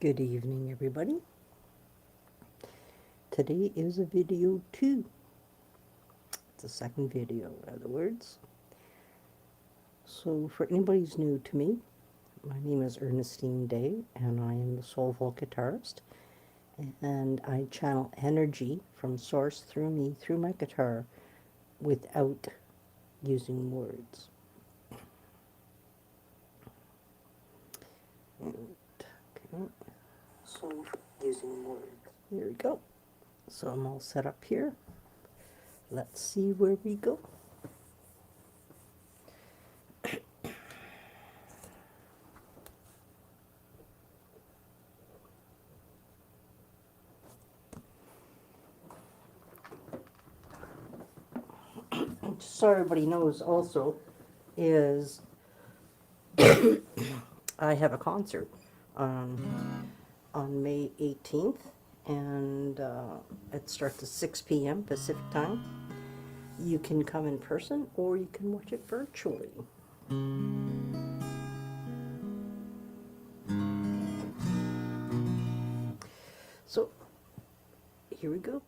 Good evening, everybody. Today is a video 2. It's a second video, in other words. So, for anybody who's new to me, my name is Ernestine Day, and I am the Soulful Guitarist. And I channel energy from source through me, through my guitar, without using words. Okay. So, using words. There we go. So I'm all set up here. Let's see where we go. Just so everybody knows also is I have a concert on May 18th, and it starts at 6 p.m. Pacific time. You can come in person or you can watch it virtually. So here we go.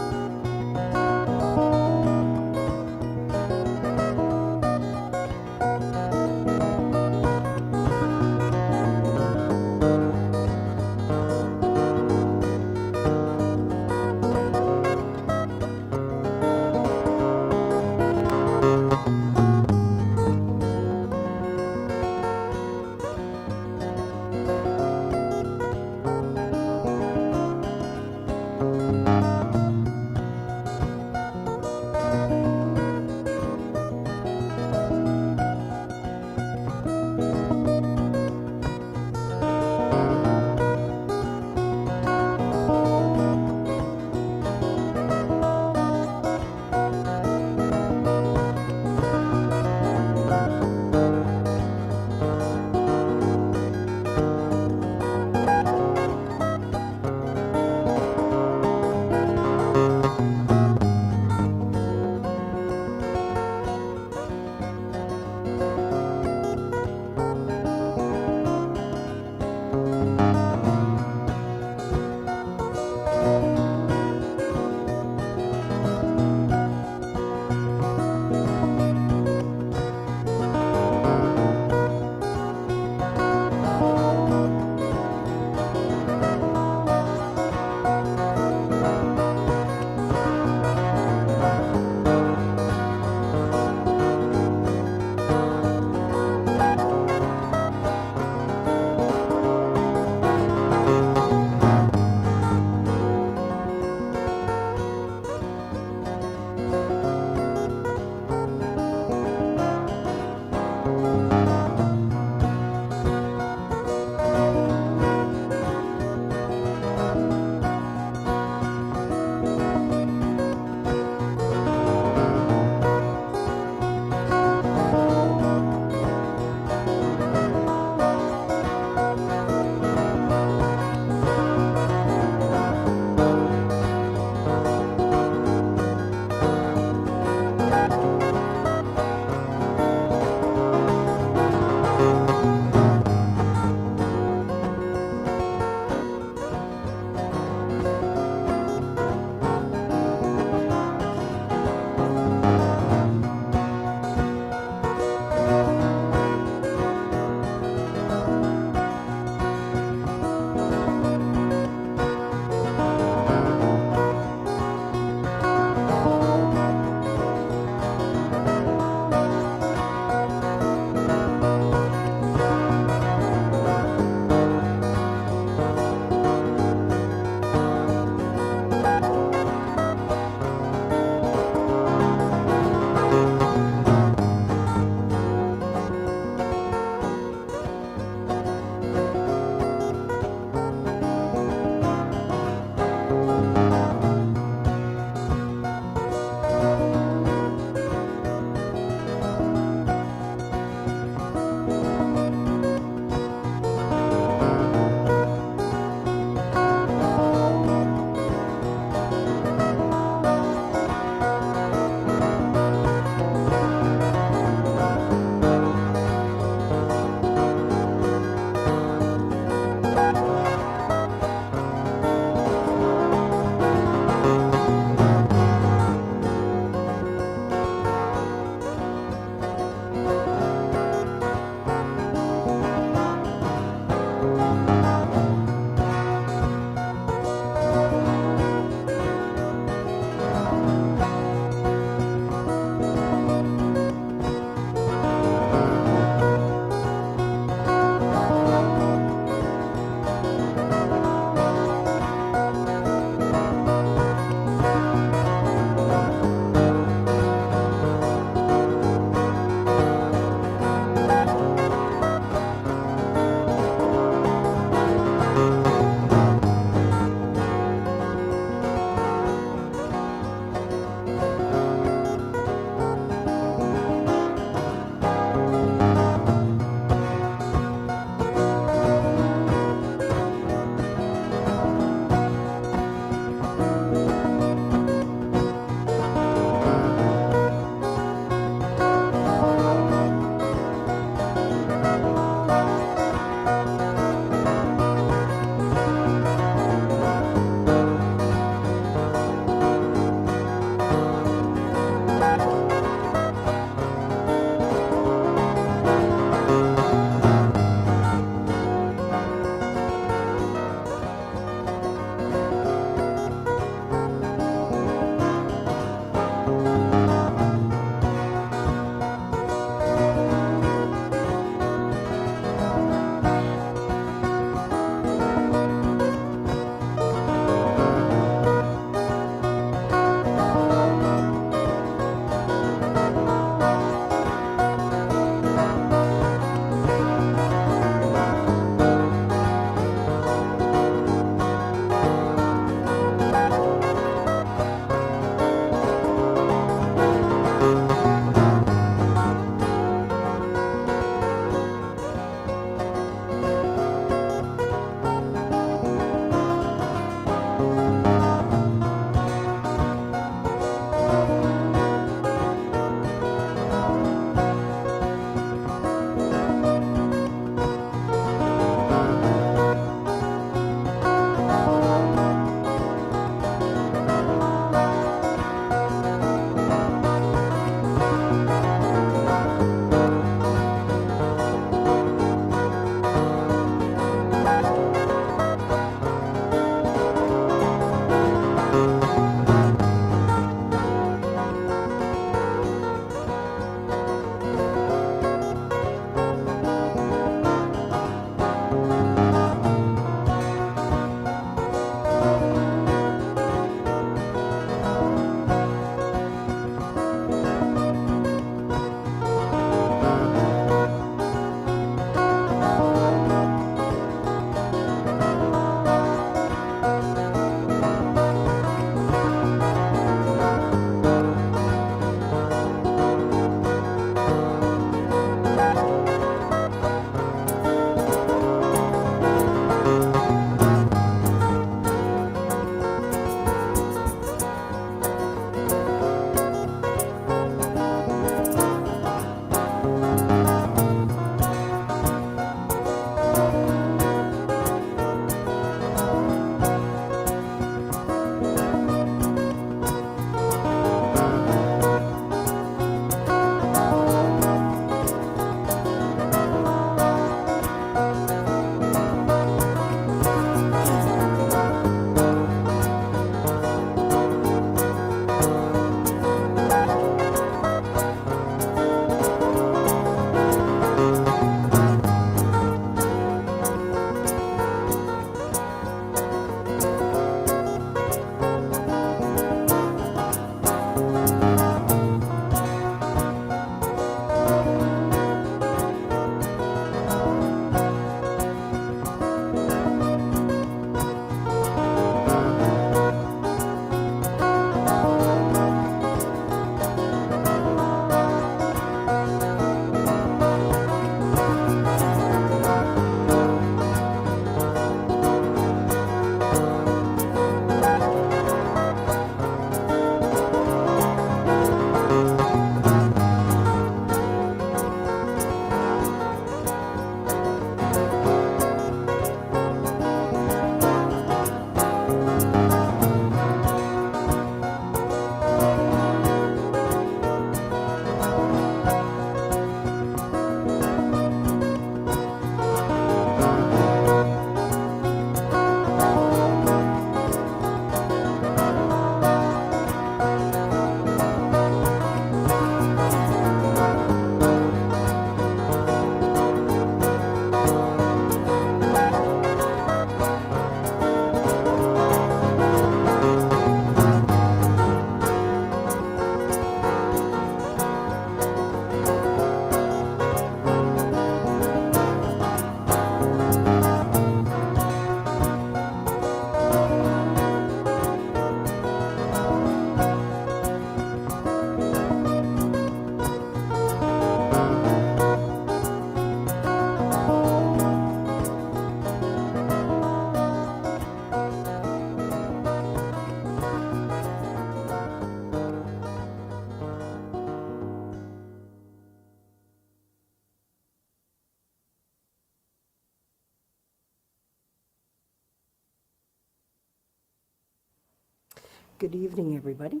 Good evening, everybody.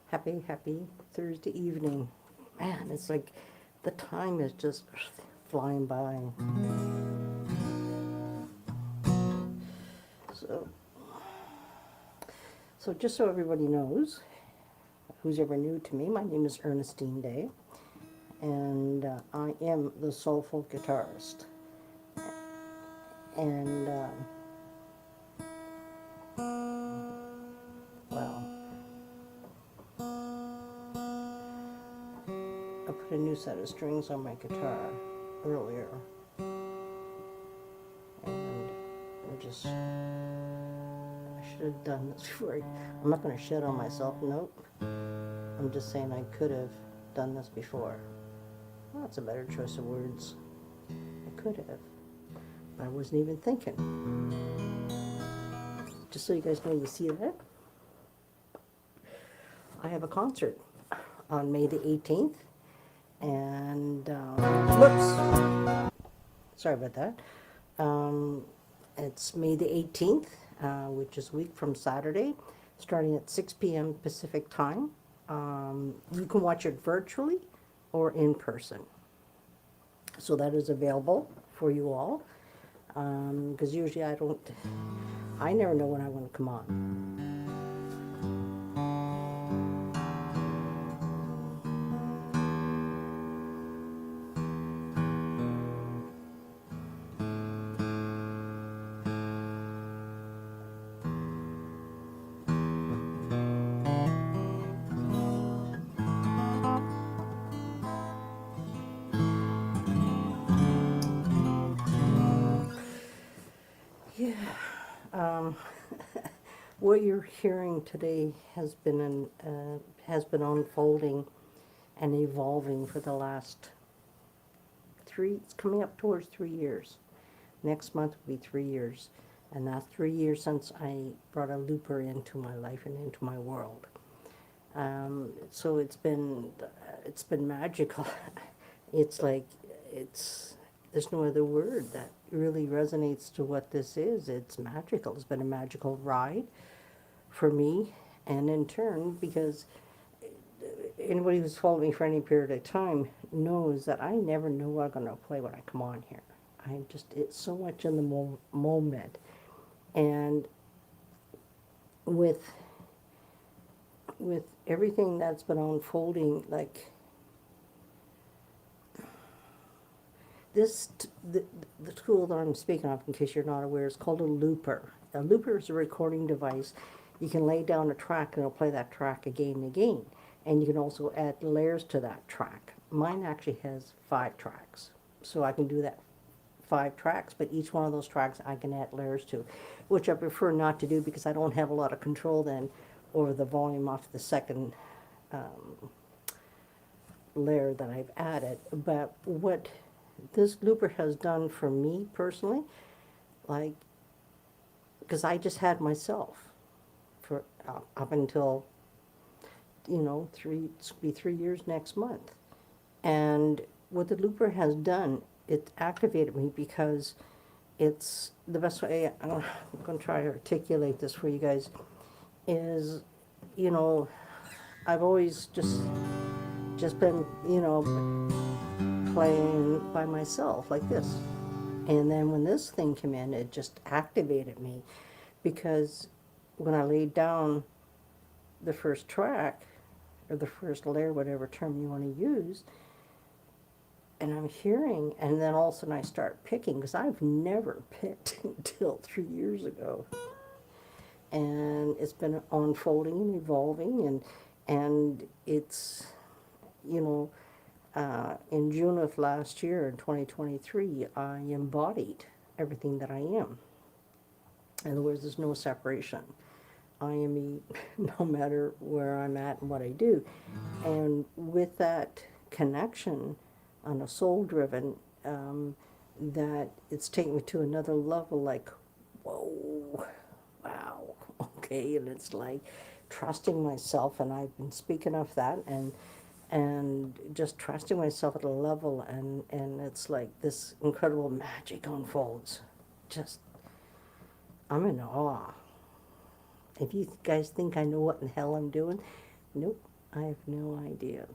Happy Thursday evening. Man, it's like the time is just flying by. So, so just so everybody knows, who's ever new to me, my name is Ernestine Day, and I am the Soulful Guitarist. And, well, I put a new set of strings on my guitar earlier, and I should have done this before. I'm not going to shit on myself, nope. I'm just saying I could have done this before. Well, that's a better choice of words. I could have, but I wasn't even thinking. Just so you guys know, you see that? I have a concert on May the 18th, and whoops, sorry about that. It's May the 18th, which is a week from Saturday, starting at 6 p.m. Pacific time. You can watch it virtually or in person. So that is available for you all, because usually I never know when I want to come on. Yeah. What you're hearing today has been unfolding and evolving for the last it's coming up towards 3 years. Next month will be 3 years, and that's 3 years since I brought a looper into my life and into my world. So it's been magical. It's like there's no other word that really resonates to what this is. It's magical. It's been a magical ride for me, and in turn, because anybody who's followed me for any period of time knows that I never know what I'm going to play when I come on here. It's so much in the moment. And with everything that's been unfolding, like the tool that I'm speaking of, in case you're not aware, is called a looper. A looper is a recording device. You can lay down a track and it'll play that track again and again. And you can also add layers to that track. Mine actually has 5 tracks. So I can do that 5 tracks, but each one of those tracks I can add layers to, which I prefer not to do because I don't have a lot of control then over the volume off the second layer that I've added. But what this looper has done for me personally, like, because I just had myself for up until, it's going to be 3 years next month. And what the looper has done, it activated me because it's the best way, I'm going to try to articulate this for you guys, is, I've always just been, playing by myself like this. And then when this thing came in, it just activated me, because when I laid down the first track, or the first layer, whatever term you want to use, and I'm hearing, and then all of a sudden I start picking, because I've never picked until 3 years ago. And it's been unfolding and evolving, and it's, in June of last year, in 2023, I embodied everything that I am. In other words, there's no separation. I am me no matter where I'm at and what I do. And with that connection on a soul-driven, that it's taken me to another level, like, whoa, wow, okay, and it's like trusting myself, and I've been speaking of that, and just trusting myself at a level, and it's like this incredible magic unfolds. I'm in awe. If you guys think I know what in the hell I'm doing, nope, I have no idea.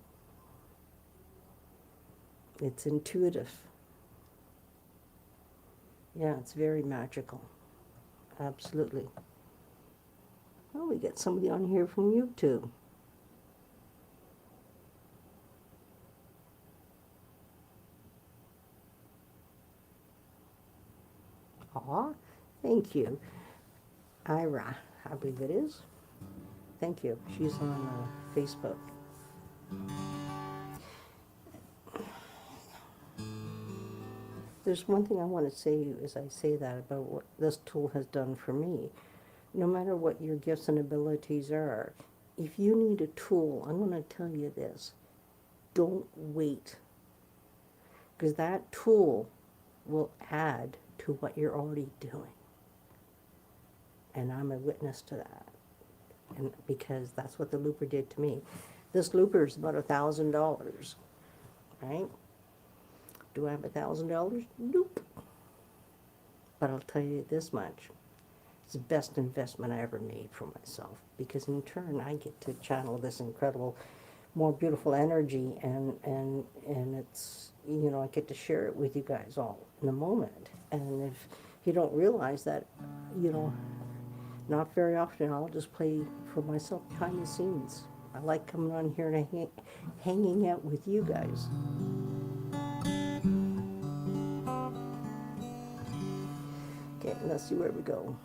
It's intuitive. Yeah, it's very magical. Absolutely. Well, we get somebody on here from YouTube. Aw, thank you. Ira, I believe it is. Thank you. She's on Facebook. There's one thing I want to say as I say that about what this tool has done for me. No matter what your gifts and abilities are, if you need a tool, I'm going to tell you this. Don't wait. Because that tool will add to what you're already doing. And I'm a witness to that. And because that's what the looper did to me. This looper is about $1,000, right? Do I have $1,000? Nope. But I'll tell you this much. It's the best investment I ever made for myself, because in turn I get to channel this incredible, more beautiful energy, and it's, you know, I get to share it with you guys all in a moment. And if you don't realize that, you know, not very often I'll just play for myself behind the scenes. I like coming on here and hanging out with you guys. Okay, let's see where we go.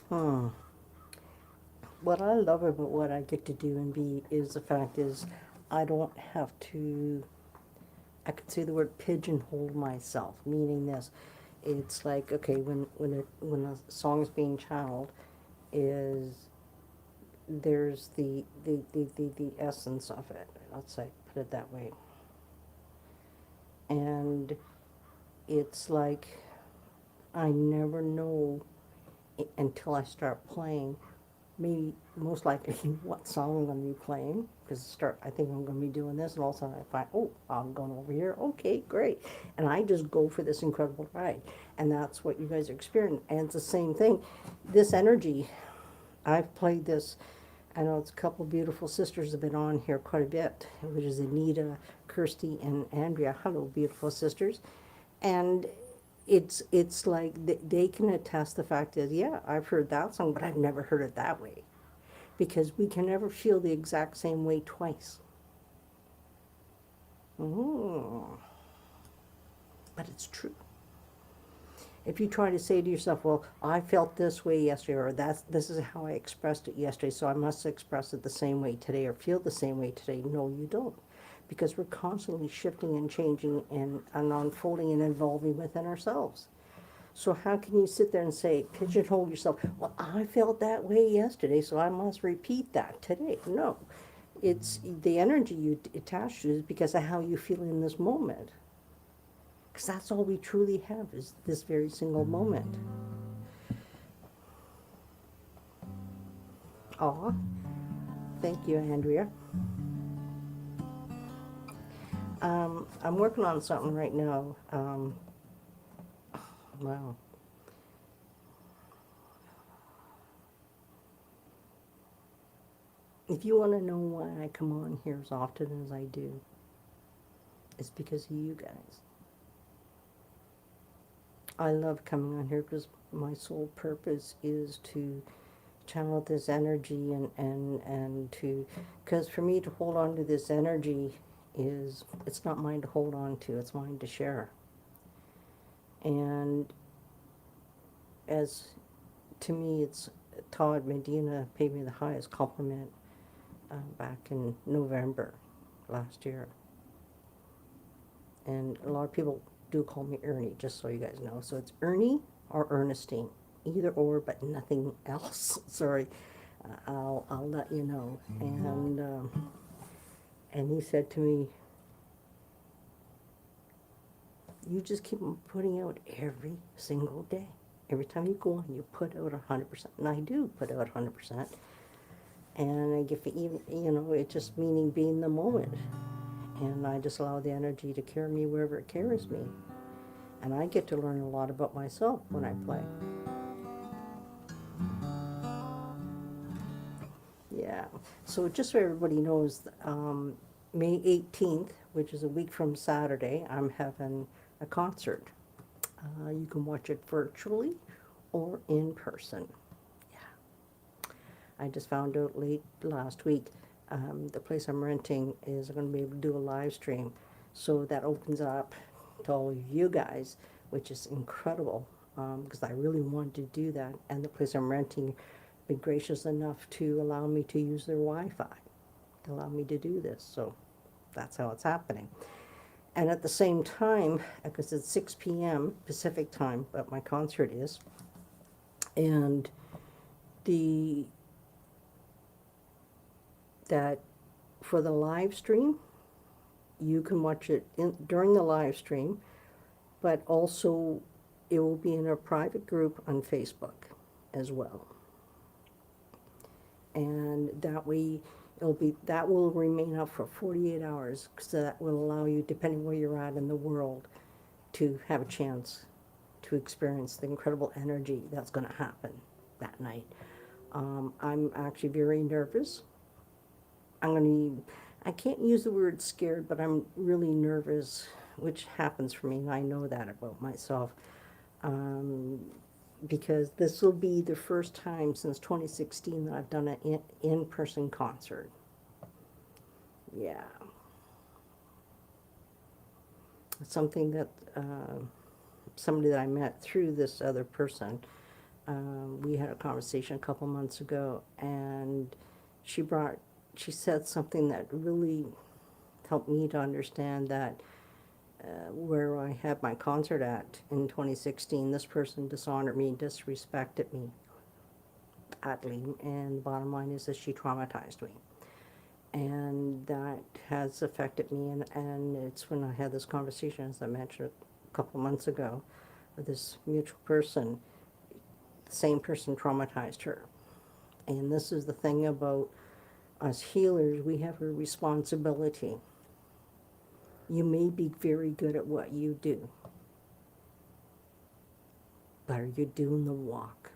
Hmm. What I love about what I get to do and be is the fact is I don't have to, I could say the word pigeonhole myself, meaning this. It's like, okay, when a song is being channeled, is there's the essence of it. Let's say, put it that way. And it's like I never know until I start playing, maybe most likely what song I'm going to be playing, because I think I'm going to be doing this, and all of a sudden I find, oh, I'm going over here, okay, great, and I just go for this incredible ride, and that's what you guys are experiencing, and it's the same thing, this energy, I've played this, I know it's a couple of beautiful sisters have been on here quite a bit, which is Anita, Kirsty, and Andrea. Hello, beautiful sisters. And it's like they can attest the fact is, yeah, I've heard that song, but I've never heard it that way. Because we can never feel the exact same way twice. Mm. But it's true. If you try to say to yourself, well, I felt this way yesterday, or this is how I expressed it yesterday, so I must express it the same way today, or feel the same way today. No, you don't. Because we're constantly shifting and changing and unfolding and evolving within ourselves. So how can you sit there and say, pigeonhole yourself, well, I felt that way yesterday, so I must repeat that today. No. It's the energy you attach to is because of how you feel in this moment. Because that's all we truly have is this very single moment. Aw, thank you, Andrea. I'm working on something right now. Wow. If you want to know why I come on here as often as I do, it's because of you guys. I love coming on here because my sole purpose is to channel this energy and to, because for me to hold on to this energy is, it's not mine to hold on to, it's mine to share. And as to me, it's Todd Medina paid me the highest compliment back in November last year. And a lot of people do call me Ernie, just so you guys know. So it's Ernie or Ernestine, either or, but nothing else. Sorry, I'll let you know. And he said to me, you just keep putting out every single day. Every time you go on, you put out 100%, and I do put out 100%. And I give even, it's just meaning being the moment. And I just allow the energy to carry me wherever it carries me. And I get to learn a lot about myself when I play. Yeah. So just so everybody knows, May 18th, which is a week from Saturday, I'm having a concert. You can watch it virtually or in person. Yeah. I just found out late last week, the place I'm renting is going to be able to do a live stream. So that opens up to all of you guys, which is incredible, because I really wanted to do that. And the place I'm renting been gracious enough to allow me to use their Wi-Fi, to allow me to do this. So that's how it's happening. And at the same time, because it's 6 p.m. Pacific time, but my concert is, and that for the live stream, you can watch it during the live stream, but also it will be in a private group on Facebook as well. And that way that will remain up for 48 hours, because that will allow you, depending where you're at in the world, to have a chance to experience the incredible energy that's going to happen that night. I'm actually very nervous. I can't use the word scared, but I'm really nervous, which happens for me, and I know that about myself. Because this will be the first time since 2016 that I've done an in-person concert. Yeah. Something that somebody that I met through this other person We had a conversation a couple months ago, and she said something that really helped me to understand that where I had my concert at in 2016, this person dishonored me, disrespected me badly, and the bottom line is that she traumatized me. And that has affected me, and it's when I had this conversation, as I mentioned a couple months ago, with this mutual person, the same person traumatized her. And this is the thing about us healers, we have a responsibility. You may be very good at what you do, but are you doing the walk?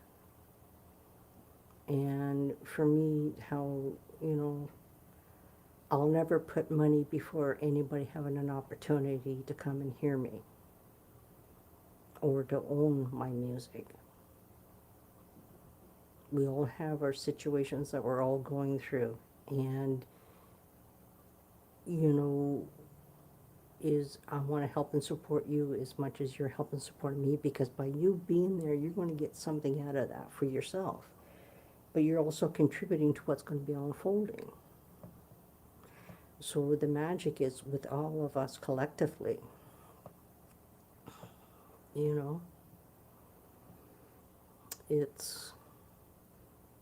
And for me, how, I'll never put money before anybody having an opportunity to come and hear me or to own my music. We all have our situations that we're all going through, and I want to help and support you as much as you're helping support me, because by you being there, you're going to get something out of that for yourself. But you're also contributing to what's going to be unfolding. So the magic is with all of us collectively.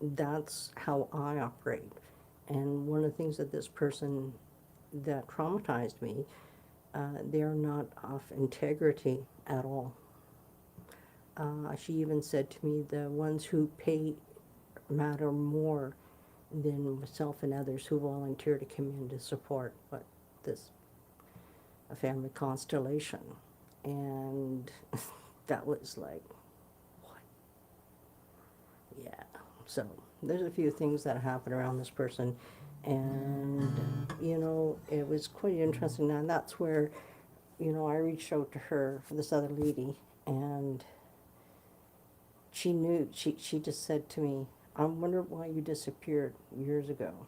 That's how I operate. And one of the things that this person that traumatized me, they're not of integrity at all. She even said to me, the ones who pay matter more than myself and others who volunteer to come in to support a family constellation. And that was like, what? Yeah. So there's a few things that happen around this person, and it was quite interesting. And that's where I reached out to her, for this other lady, and she knew. She just said to me, I wonder why you disappeared years ago.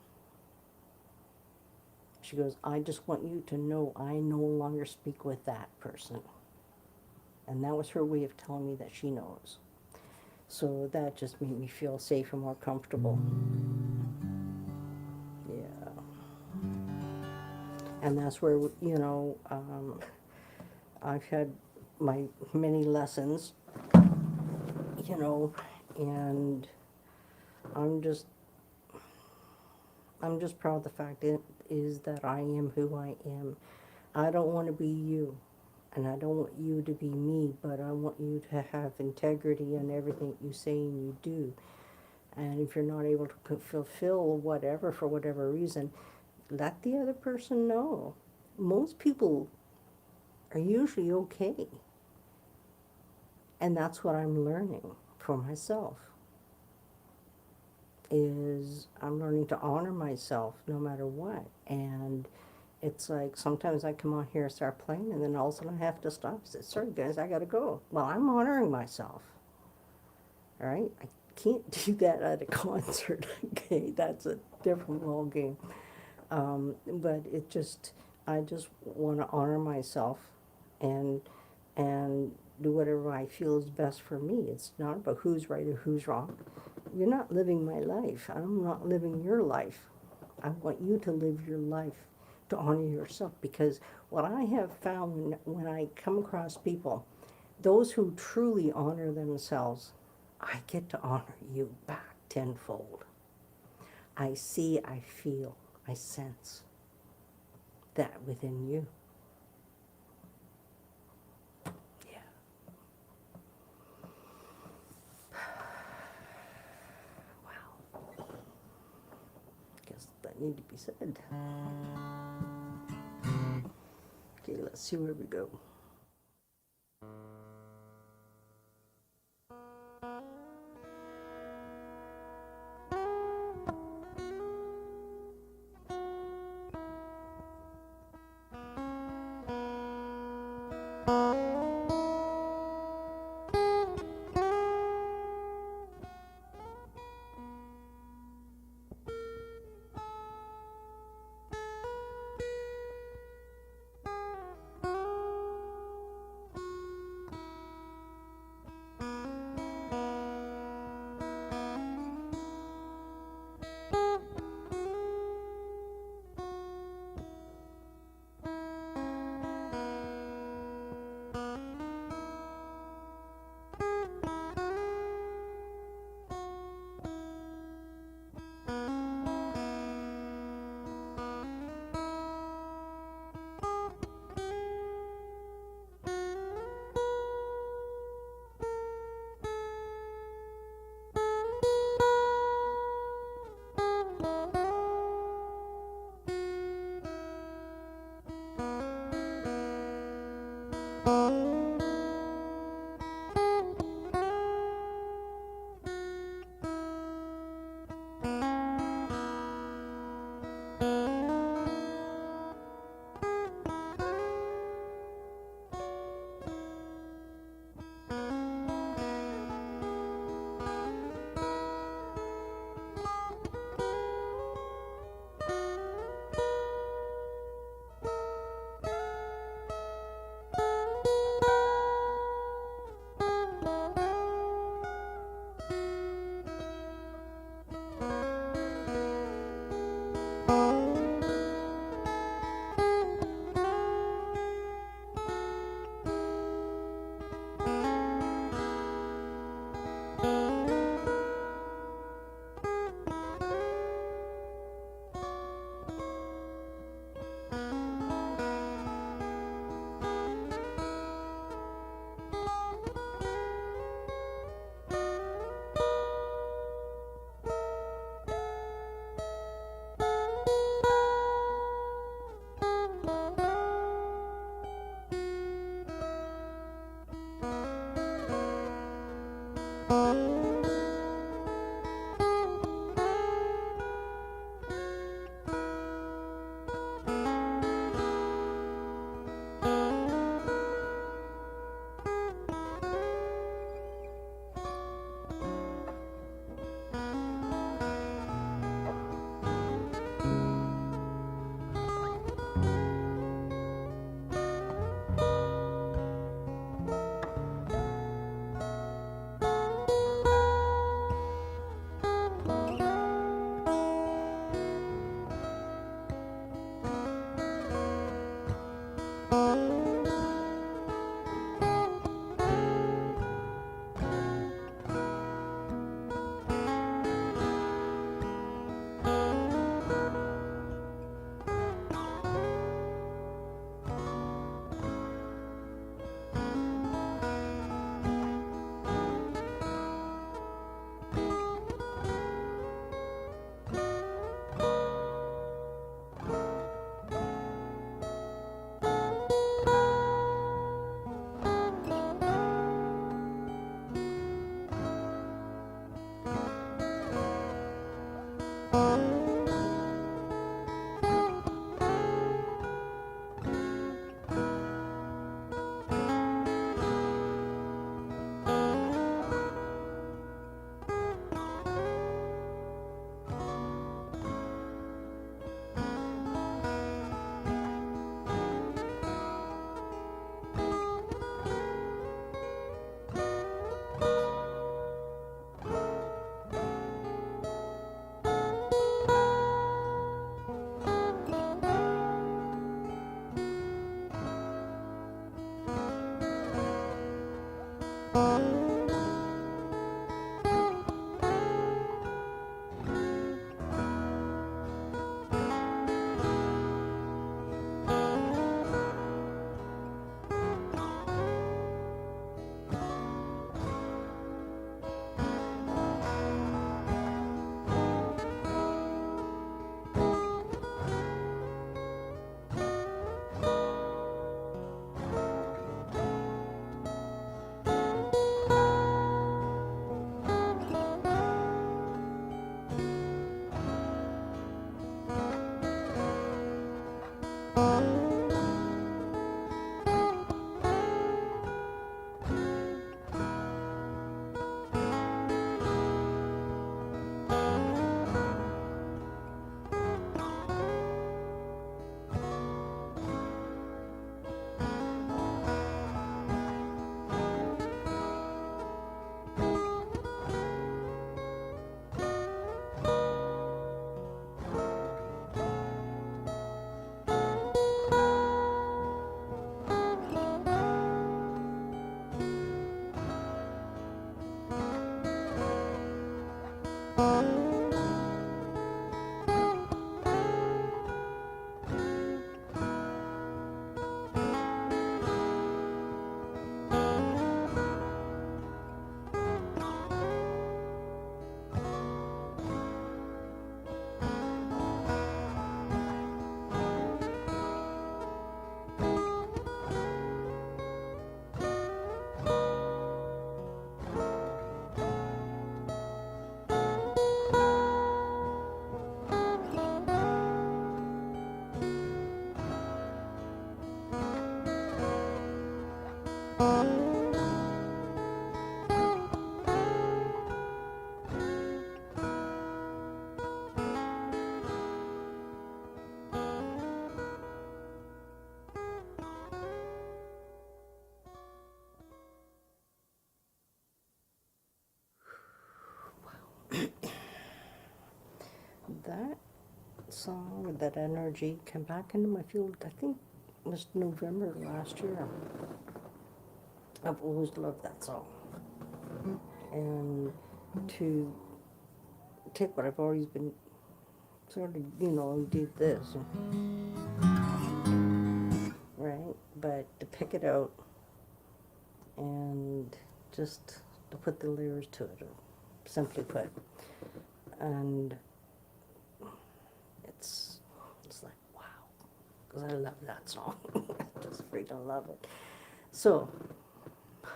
She goes, I just want you to know I no longer speak with that person. And that was her way of telling me that she knows. So that just made me feel safe and more comfortable. Yeah. And that's where, I've had my many lessons, and I'm just proud of the fact is that I am who I am. I don't want to be you, and I don't want you to be me, but I want you to have integrity in everything you say and you do. And if you're not able to fulfill whatever, for whatever reason, let the other person know. Most people are usually okay. And that's what I'm learning for myself, is I'm learning to honor myself no matter what. And it's like sometimes I come on here and start playing, and then all of a sudden I have to stop and say, sorry guys, I gotta go. Well, I'm honoring myself. All right? I can't do that at a concert. Okay, that's a different ball game. But I just want to honor myself and do whatever I feel is best for me. It's not about who's right or who's wrong. You're not living my life. I'm not living your life. I want you to live your life to honor yourself, because what I have found when I come across people, those who truly honor themselves, I get to honor you back tenfold. I see, I feel, I sense that within you. Yeah. Wow. Guess that need to be said. Okay, let's see where we go. song or that energy came back into my field, I think it was November last year. I've always loved that song. And to take what I've always been sort of, do this, right? But to pick it out and just to put the layers to it, simply put. And it's like, wow, because I love that song. I just freaking love it. So,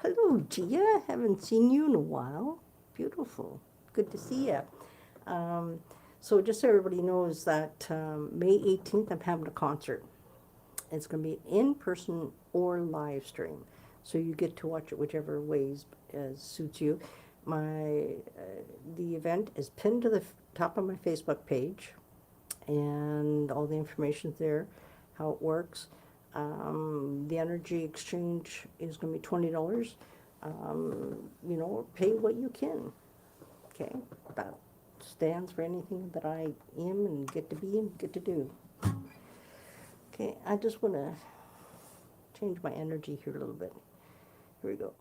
hello, Gia. Haven't seen you in a while. Beautiful. Good to see you. So just so everybody knows that May 18th, I'm having a concert. It's going to be in-person or live stream. So you get to watch it whichever ways suits you. The event is pinned to the top of my Facebook page, and all the information's there, how it works. The energy exchange is going to be $20. Pay what you can. Okay, that stands for anything that I am and get to be and get to do. Okay, I just want to change my energy here a little bit. Here we go.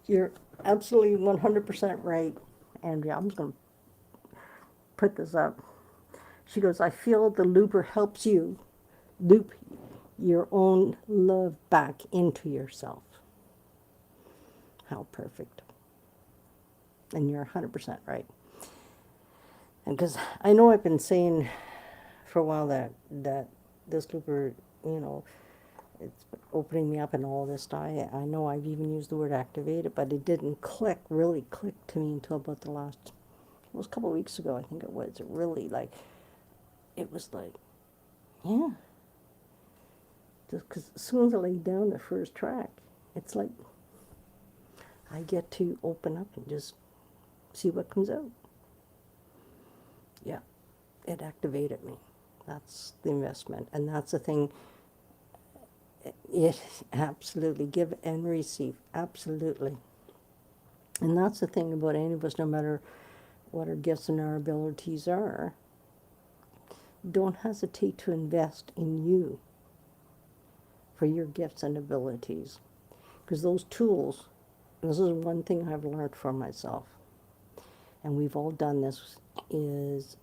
You're absolutely 100% right, Andrea. I'm just going to put this up. She goes, I feel the looper helps you loop your own love back into yourself. How perfect. And you're 100% right. And because I know I've been saying for a while that this looper, you know, it's opening me up and all this stuff. I know I've even used the word activated, but it didn't really click to me until about it was a couple of weeks ago, I think it was. It was like, yeah. Just because as soon as I lay down the first track, it's like I get to open up and just see what comes out. Yeah, it activated me. That's the investment. And that's the thing. It absolutely give and receive. Absolutely. And that's the thing about any of us, no matter what our gifts and our abilities are. Don't hesitate to invest in you for your gifts and abilities. Because those tools, this is one thing I've learned for myself, and we've all done this, is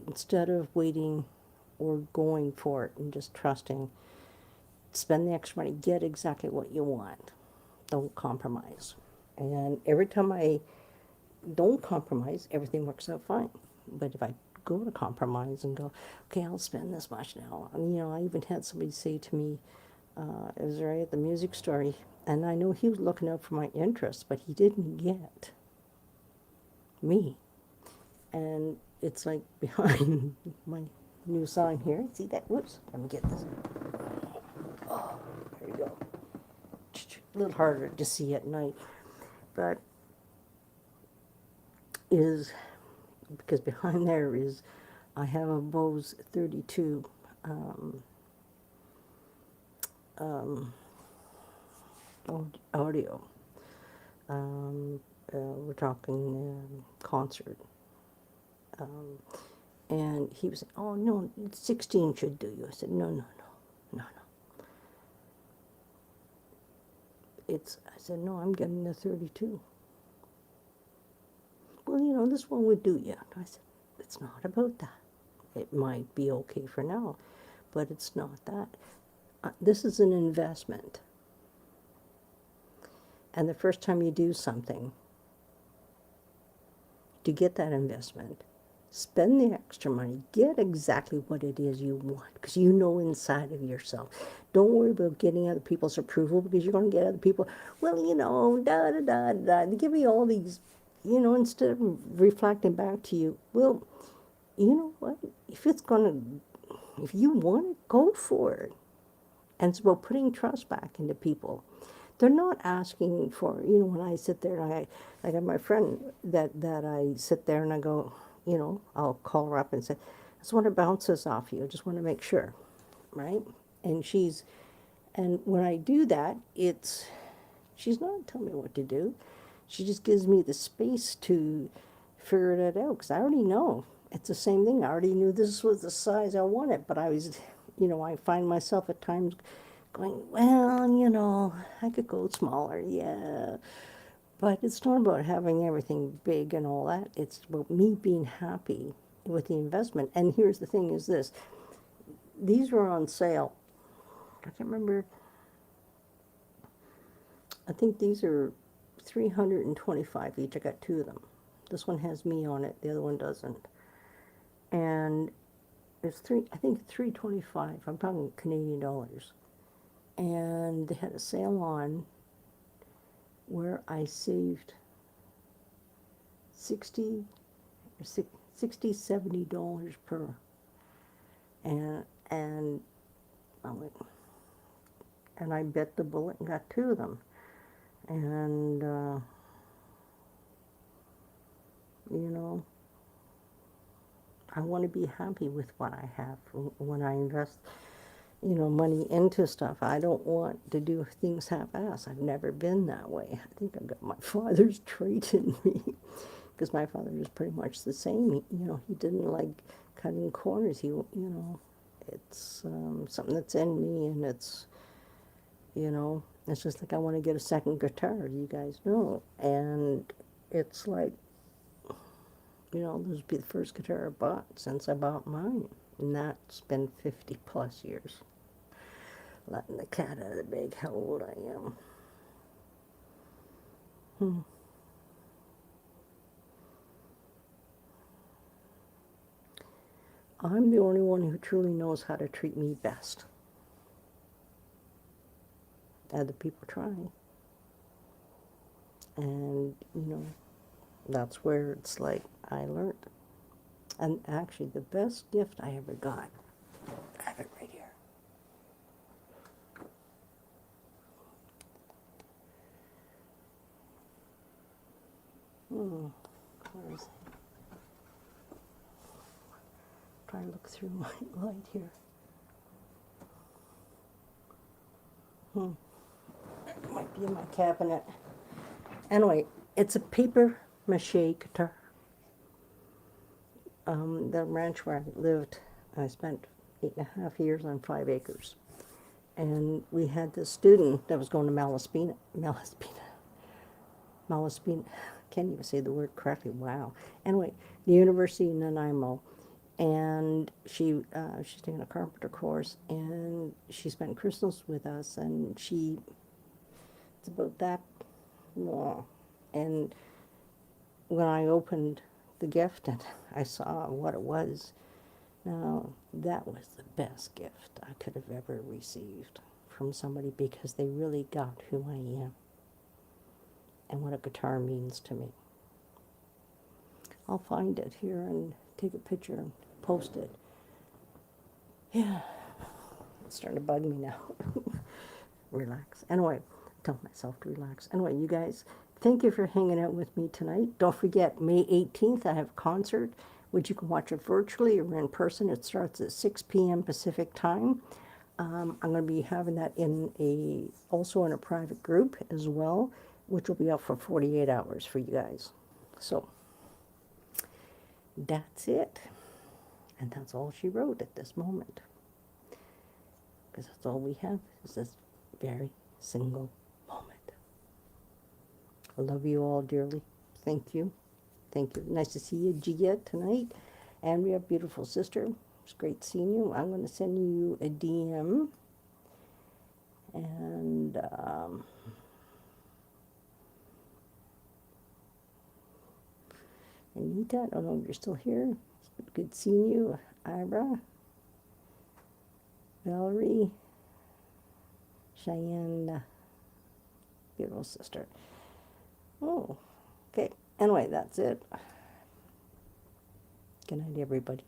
instead of waiting or going for it and just trusting, spend the extra money, get exactly what you want. Don't compromise. And every time I don't compromise, everything works out fine. But if I go to compromise and go, okay, I'll spend this much now. And, you know, I even had somebody say to me, it was right at the music store, and I know he was looking out for my interests, but he didn't get me. And it's like behind my new sign here. See that? Whoops. Let me get this. Oh, there you go. A little harder to see at night. But is, because behind there is, I have a Bose 32 audio. We're talking concert. And he was saying, oh, no, 16 should do you. I said, no. I said, no, I'm getting the 32. Well, you know, this one would do you. I said, it's not about that. It might be okay for now, but it's not that. This is an investment. And the first time you do something to get that investment, spend the extra money, get exactly what it is you want, because you know inside of yourself. Don't worry about getting other people's approval, because you're going to get other people, well, you know, da. They give you all these, you know, instead of reflecting back to you, well, you know what, if you want it, go for it. And it's about putting trust back into people. They're not asking for, you know, when I sit there, I got my friend that I sit there and I go, you know, I'll call her up and say, I just want to bounce this off you. I just want to make sure, right? And when I do that, she's not telling me what to do. She just gives me the space to figure it out, because I already know. It's the same thing. I already knew this was the size I wanted, but I was, you know, I find myself at times going, well, you know, I could go smaller, yeah. But it's not about having everything big and all that. It's about me being happy with the investment. And here's the thing is this. These were on sale. I can't remember. I think these are $325 each. I got two of them. This one has me on it. The other one doesn't. And I think $325. I'm talking Canadian dollars. And they had a sale on where I saved $60, $70 per. And I went, and I bit the bullet and got two of them. And, you know, I want to be happy with what I have when I invest, you know, money into stuff. I don't want to do things half-ass. I've never been that way. I think I've got my father's trait in me, because my father was pretty much the same. You know, he didn't like cutting corners. You know, it's something that's in me, and it's, you know, It's just like I want to get a second guitar, you guys know. And it's like, you know, this will be the first guitar I bought since I bought mine. And that's been 50 plus years. Letting the cat out of the bag, how old I am. I'm the only one who truly knows how to treat me best. Other people try. And, you know, that's where it's like I learned. And actually, the best gift I ever got, I have it right here. Where is it? Try to look through my light here. It might be in my cabinet. Anyway, it's a paper mache guitar. The ranch where I lived, I spent 8.5 years on 5 acres. And we had this student that was going to Malaspina, can't even say the word correctly, wow. Anyway, the University of Nanaimo, and she's taking a carpenter course, and she spent Christmas with us, and it's about that long. And when I opened the gift and I saw what it was, now that was the best gift I could have ever received from somebody, because they really got who I am and what a guitar means to me. I'll find it here and take a picture and post it. Yeah, it's starting to bug me now. Relax. Anyway, tell myself to relax. Anyway, you guys, thank you for hanging out with me tonight. Don't forget, May 18th, I have a concert, which you can watch it virtually or in person. It starts at 6 p.m. Pacific time. I'm going to be having that also in a private group as well, which will be up for 48 hours for you guys. So that's it. And that's all she wrote at this moment. Because that's all we have is this very single moment. I love you all dearly. Thank you. Thank you. Nice to see you, Gia, tonight. Andrea, beautiful sister. It's great seeing you. I'm going to send you a DM. And Anita, I don't know if you're still here. It's good seeing you. Ira, Valerie, Cheyenne, beautiful sister. Oh, okay. Anyway, that's it. Good night, everybody.